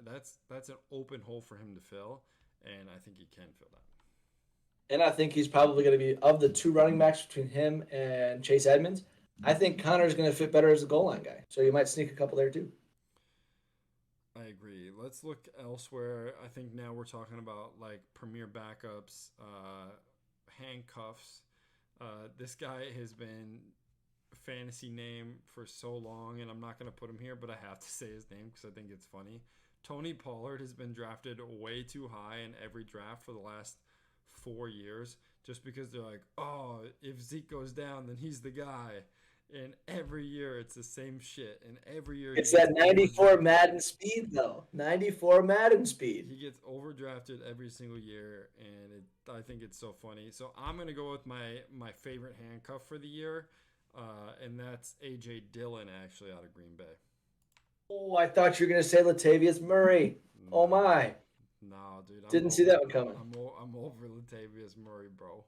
That's an open hole for him to fill, and I think he can fill that. And I think he's probably going to be, of the two running backs between him and Chase Edmonds, I think Connor's going to fit better as a goal line guy. So you might sneak a couple there too. I agree. Let's look elsewhere. I think now we're talking about like premier backups, handcuffs. This guy has been a fantasy name for so long, and I'm not going to put him here, but I have to say his name because I think it's funny. Tony Pollard has been drafted way too high in every draft for the last 4 years, just because they're like, oh, if Zeke goes down, then he's the guy. And every year it's the same shit, and every year he It's gets that 94 overdrafted. Madden speed, though. 94 Madden speed. He gets overdrafted every single year, and I think it's so funny. So I'm gonna go with my favorite handcuff for the year, and that's AJ Dillon, actually out of Green Bay. Oh, I thought you were going to say Latavius Murray. Oh, No, my. no, dude, Didn't see that one coming. I'm over Latavius Murray, bro.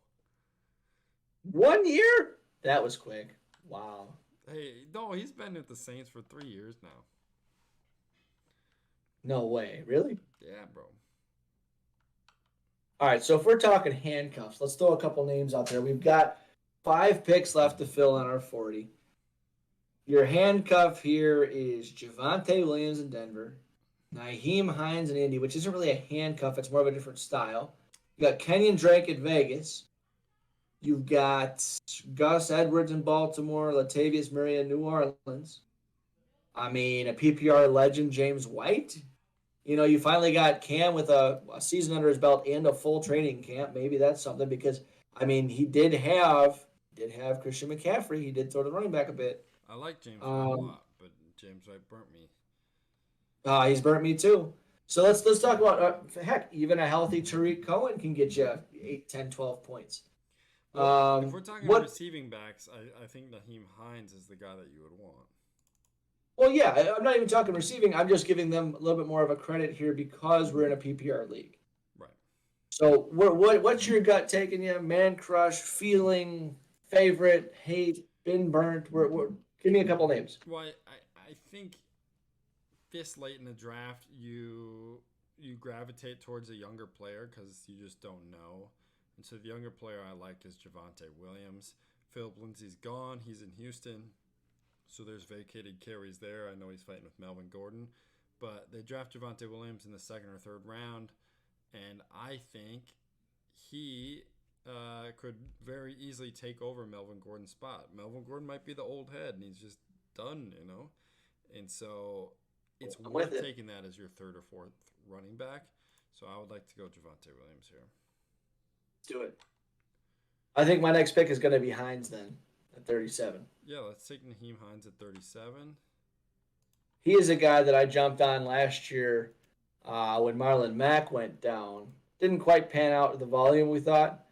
1 year? That was quick. Wow. Hey, no, he's been at the Saints for 3 years now. No way. Really? Yeah, bro. All right. So if we're talking handcuffs, let's throw a couple names out there. We've got 5 picks left to fill on our 40. Your handcuff here is Javonte Williams in Denver, Naheem Hines in Indy, which isn't really a handcuff, it's more of a different style. You got Kenyon Drake in Vegas. You've got Gus Edwards in Baltimore, Latavius Murray in New Orleans. I mean, a PPR legend, James White. You finally got Cam with a season under his belt and a full training camp. Maybe that's something because, I mean, he did have Christian McCaffrey. He did throw the running back a bit. I like James White a Um, lot, but James White burnt me. he's burnt me too. So let's talk about heck, even a healthy Tariq Cohen can get you 8, 10, 12 points. Well, if we're talking What? receiving backs, I think Naheem Hines is the guy that you would want. Well, yeah, I'm not even talking receiving. I'm just giving them a little bit more of a credit here because we're in a PPR league. Right. So what's your gut taking you? Man crush, feeling, favorite, hate, been burnt. Give me a couple names. Well, I think this late in the draft, you gravitate towards a younger player because you just don't know. And so the younger player I like is Javonte Williams. Philip Lindsay's gone. He's in Houston. So there's vacated carries there. I know he's fighting with Melvin Gordon. But they draft Javonte Williams in the second or third round. And I think he could very easily take over Melvin Gordon's spot. Melvin Gordon might be the old head, and he's just done. And so it's I'm with worth it. taking that as your third or fourth running back. So I would like to go Javonte Williams here. Let's do it. I think my next pick is going to be Hines then at 37. Yeah, let's take Naheem Hines at 37. He is a guy that I jumped on last year when Marlon Mack went down. Didn't quite pan out with the volume we thought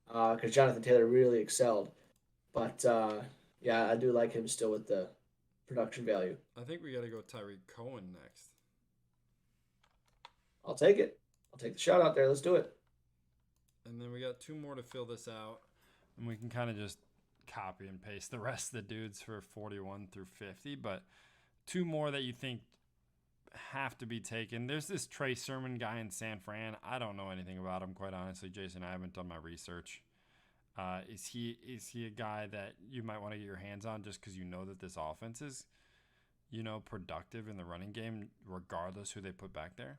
because Jonathan Taylor really excelled. But yeah, I do like him still with the production value. I think we got to go Tyreek Cohen next. I'll take it. I'll take the shot out there. Let's do it. And then we got 2 more to fill this out. And we can kind of just copy and paste the rest of the dudes for 41 through 50. But 2 more that you think have to be taken. There's this Trey Sermon guy in San Fran. I don't know anything about him, quite honestly, Jason. I haven't done my research. Is he a guy that you might want to get your hands on just because you know that this offense is, productive in the running game, regardless who they put back there?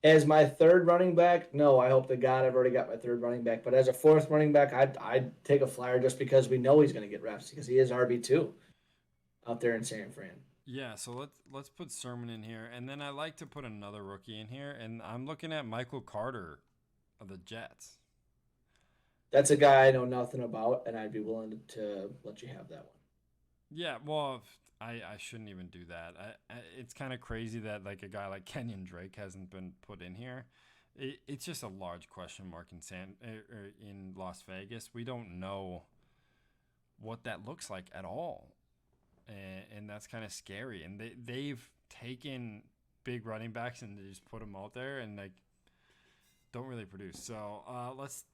As my third running back, no, I hope to God I've already got my third running back. But as a fourth running back, I'd take a flyer just because we know he's going to get reps because he is RB2 out there in San Fran. Yeah, so let's put Sermon in here, and then I like to put another rookie in here, and I'm looking at Michael Carter of the Jets. That's a guy I know nothing about, and I'd be willing to let you have that one. Yeah, well, I shouldn't even do that. It's kind of crazy that like a guy like Kenyon Drake hasn't been put in here. It's just a large question mark in Las Vegas. We don't know what that looks like at all, and that's kind of scary. And they've taken big running backs and they just put them out there and like don't really produce. So let's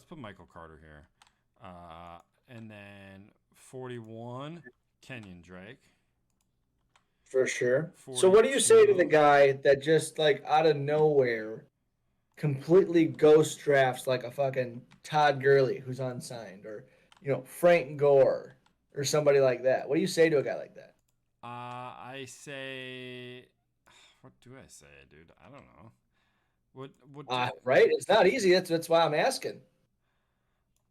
put Michael Carter here. And then 41, Kenyon Drake. For sure. So what do you say to the guy that just like out of nowhere completely ghost drafts like a fucking Todd Gurley who's unsigned or, Frank Gore or somebody like that? What do you say to a guy like that? I say, what do I say, dude? I don't know. Right? It's not easy. That's why I'm asking.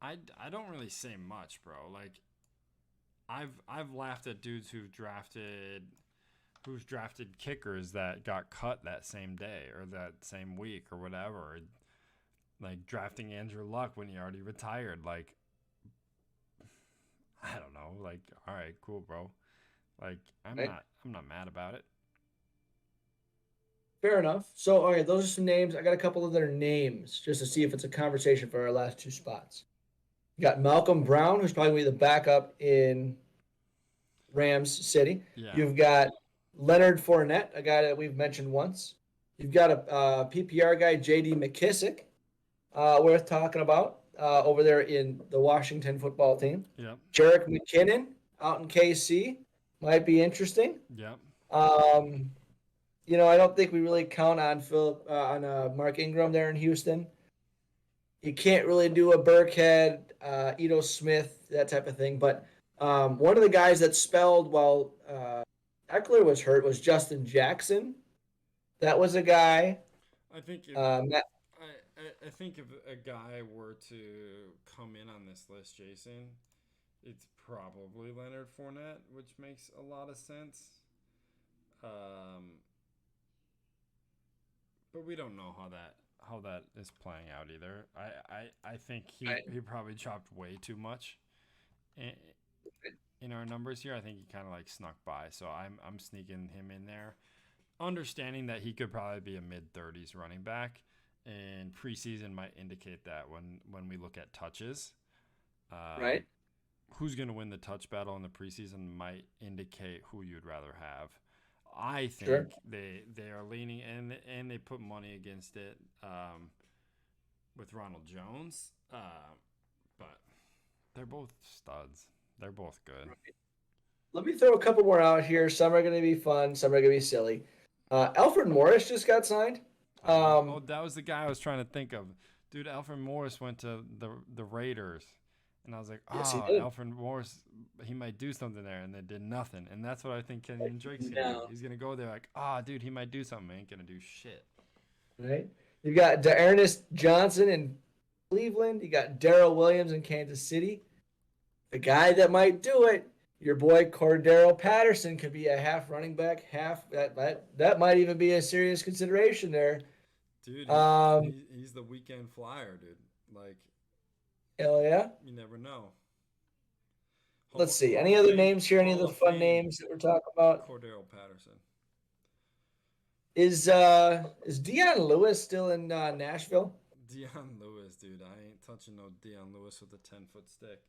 I don't really say much, bro. Like, I've laughed at dudes who's drafted kickers that got cut that same day or that same week or whatever. Like drafting Andrew Luck when he already retired. Like, I don't know. Like, all right, cool, bro. Like, I'm not mad about it. Fair enough. So, all right, those are some names. I got a couple of their names just to see if it's a conversation for our last 2 spots. You got Malcolm Brown, who's probably the backup in Rams City. Yeah. You've got Leonard Fournette, a guy that we've mentioned once. You've got a PPR guy, J.D. McKissick, worth talking about over there in the Washington football team. Yep. Jerick McKinnon out in KC might be interesting. Yep. I don't think we really count on Mark Ingram there in Houston. You can't really do a Burkhead, Ito Smith, that type of thing. But one of the guys that spelled while Ekeler was hurt was Justin Jackson. That was a guy. I think I think if a guy were to come in on this list, Jason, it's probably Leonard Fournette, which makes a lot of sense. But we don't know how that is playing out either. I think he probably chopped way too much in our numbers here. I think he kind of like snuck by, so I'm sneaking him in there, understanding that he could probably be a mid-30s running back, and preseason might indicate that when we look at touches. Right. Who's going to win the touch battle in the preseason might indicate who you'd rather have. I think they are leaning and they put money against it with Ronald Jones, but they're both studs. They're both good. Right. Let me throw a couple more out here. Some are going to be fun. Some are going to be silly. Alfred Morris just got signed. That was the guy I was trying to think of. Dude, Alfred Morris went to the Raiders. And I was like, Alfred Morris, he might do something there. And they did nothing. And that's what I think Kenyon Drake's going to do. He's going to go there like, dude, he might do something. He ain't going to do shit. Right. You've got D'Ernest Johnson in Cleveland. You got Darrell Williams in Kansas City. The guy that might do it, your boy Cordero Patterson, could be a half running back, half that might even be a serious consideration there. Dude, he's the weekend flyer, dude. Like, hell yeah. You never know. Let's see. Any other names here? Any other fun names that we're talking about? Cordero Patterson. Is Dion Lewis still in Nashville? Dion Lewis, dude. I ain't touching no Dion Lewis with a 10-foot stick.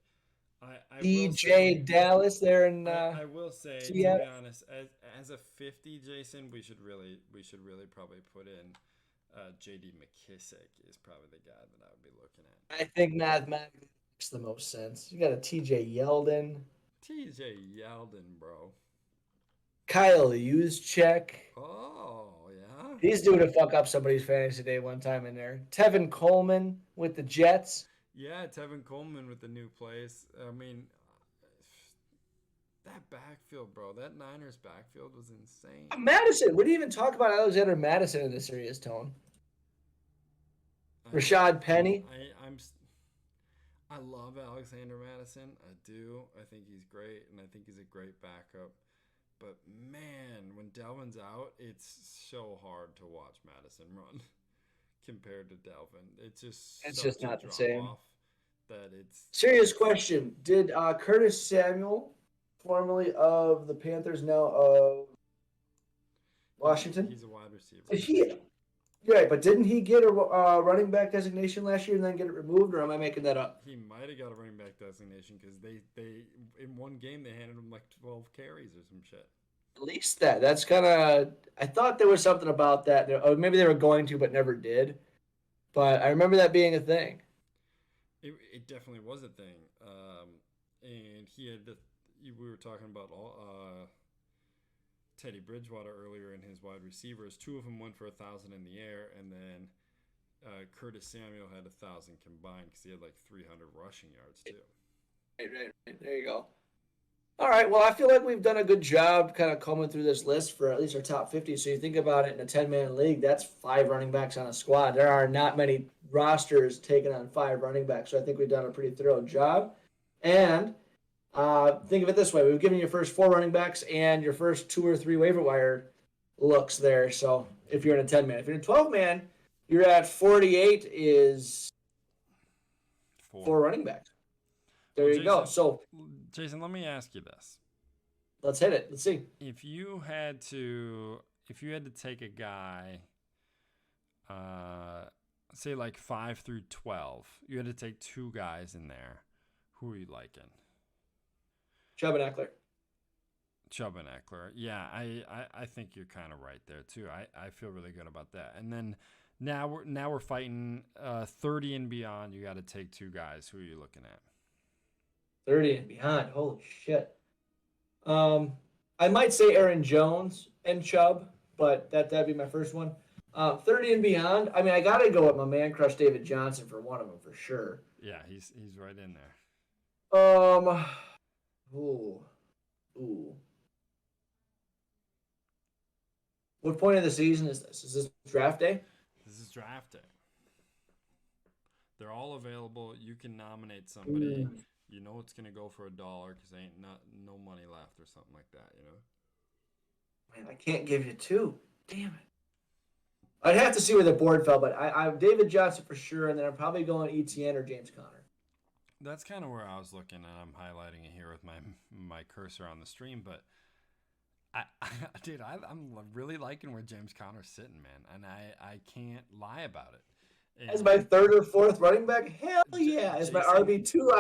I will DJ say, Dallas there in I will say, to Seattle. be honest, as a 50, Jason, we should really probably put in J.D. McKissick is probably the guy that I would be looking at. I think mathematically makes the most sense. You got a TJ Yeldon, T.J. Yeldon, bro. Kyle Juszczyk. Oh yeah. He's due to fuck up somebody's fantasy day one time in there. Tevin Coleman with the Jets. Yeah, Tevin Coleman with the new place. I mean, that backfield, bro. That Niners backfield was insane. Madison. We didn't even talk about Alexander Madison in this serious tone. I, Rashad Penny. I love Alexander Madison. I do. I think he's great, and I think he's a great backup. But man, when Dalvin's out, it's so hard to watch Madison run compared to Dalvin. It's Such just a not the drop same. off that it's Serious question. Did Curtis Samuel, formerly of the Panthers, now of Washington? He's a wide receiver. Did he? Right, but didn't he get a running back designation last year and then get it removed, or am I making that up? He might have got a running back designation because they in one game they handed him like 12 carries or some shit. At least that. That's kind of. I thought there was something about that. Or maybe they were going to, but never did. But I remember that being a thing. It definitely was a thing. And he had we were talking about Teddy Bridgewater earlier in his wide receivers. Two of them went for 1,000 in the air, and then Curtis Samuel had 1,000 combined because he had like 300 rushing yards too. Right. There you go. All right. Well, I feel like we've done a good job kind of combing through this list for at least our top 50. So you think about it in a 10-man league, that's 5 running backs on a squad. There are not many rosters taking on 5 running backs. So I think we've done a pretty thorough job. And think of it this way. We've given you your first 4 running backs and your first 2 or 3 waiver wire looks there. So if you're in a 10-man. If you're in a 12-man, you're at 48 is 4 running backs. There you go. So, Jason, let me ask you this. Let's hit it. Let's see. If you had to take a guy, say like 5 through 12, you had to take 2 guys in there. Who are you liking? Chubb and Ekeler. Yeah, I think you're kind of right there too. I feel really good about that. And then now we're fighting 30 and beyond. You got to take 2 guys. Who are you looking at? 30 and beyond. Holy shit. I might say Aaron Jones and Chubb, but that'd be my first one. 30 and beyond. I mean, I gotta go with my man crush David Johnson for one of them for sure. Yeah, he's right in there. Ooh. What point of the season is this? Is this draft day? This is draft day. They're all available. You can nominate somebody. You know it's gonna go for $1 because ain't no money left or something like that. You know. Man, I can't give you 2. Damn it. I'd have to see where the board fell, but I'm David Johnson for sure, and then I'm probably going ETN or James Conner. That's kind of where I was looking, and I'm highlighting it here with my cursor on the stream. But I'm really liking where James Conner's sitting, man, and I can't lie about it. And as my 3rd or 4th running back, hell yeah! As my RB2,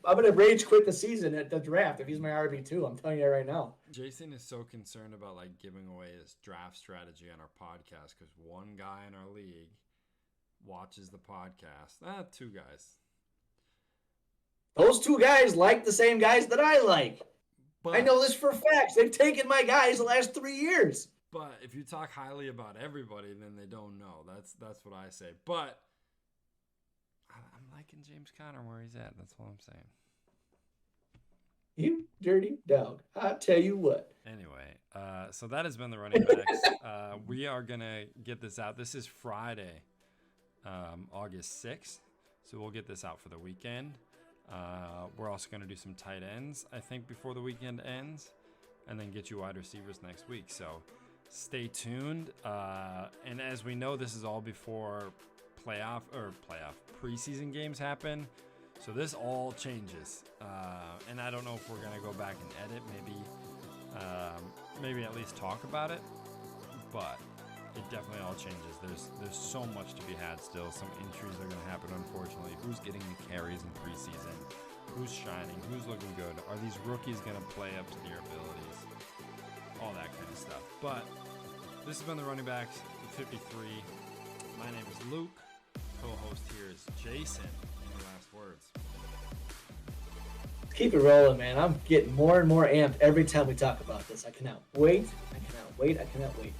I'm gonna rage quit the season at the draft if he's my RB2. I'm telling you right now. Jason is so concerned about like giving away his draft strategy on our podcast because one guy in our league watches the podcast. 2 guys. Those 2 guys like the same guys that I like. But, I know this for facts. They've taken my guys the last 3 years. But if you talk highly about everybody, then they don't know. That's what I say. But I'm liking James Conner where he's at. That's all I'm saying. You dirty dog. I tell you what. Anyway, so that has been the running backs. We are going to get this out. This is Friday, August 6th. So we'll get this out for the weekend. We're also going to do some tight ends, I think, before the weekend ends. And then get you wide receivers next week. So stay tuned. And as we know, this is all before preseason games happen. So this all changes. And I don't know if we're going to go back and edit, maybe at least talk about it. But it definitely all changes. There's so much to be had still. Some injuries are going to happen, unfortunately. Who's getting the carries in preseason? Who's shining? Who's looking good? Are these rookies going to play up to their abilities? All that kind of stuff. But this has been the Running Backs at 53. My name is Luke. Co-host here is Jason. Any last words? Keep it rolling, man. I'm getting more and more amped every time we talk about this. I cannot wait. I cannot wait.